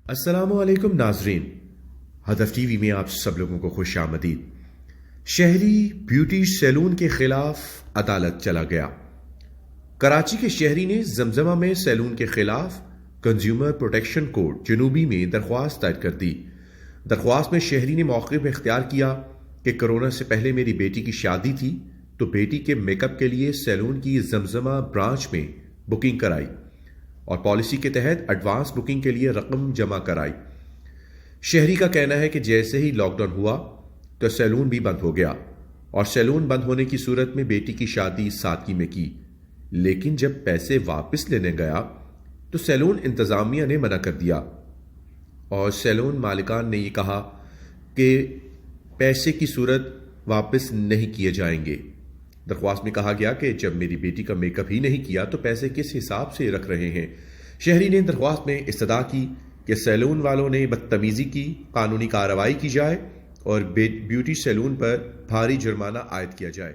السلام علیکم ناظرین، ہدف ٹی وی میں آپ سب لوگوں کو خوش آمدید۔ شہری بیوٹی سیلون کے خلاف عدالت چلا گیا۔ کراچی کے شہری نے زمزمہ میں سیلون کے خلاف کنزیومر پروٹیکشن کورٹ جنوبی میں درخواست دائر کر دی۔ درخواست میں شہری نے موقف اختیار کیا کہ کرونا سے پہلے میری بیٹی کی شادی تھی تو بیٹی کے میک اپ کے لیے سیلون کی زمزمہ برانچ میں بکنگ کرائی اور پالیسی کے تحت ایڈوانس بکنگ کے لیے رقم جمع کرائی۔ شہری کا کہنا ہے کہ جیسے ہی لاک ڈاؤن ہوا تو سیلون بھی بند ہو گیا اور سیلون بند ہونے کی صورت میں بیٹی کی شادی سادگی میں کی، لیکن جب پیسے واپس لینے گیا تو سیلون انتظامیہ نے منع کر دیا اور سیلون مالکان نے یہ کہا کہ پیسے کی صورت واپس نہیں کیے جائیں گے۔ درخواست میں کہا گیا کہ جب میری بیٹی کا میک اپ ہی نہیں کیا تو پیسے کس حساب سے رکھ رہے ہیں۔ شہری نے درخواست میں استدعا کی کہ سیلون والوں نے بدتمیزی کی، قانونی کارروائی کی جائے اور بیوٹی سیلون پر بھاری جرمانہ عائد کیا جائے۔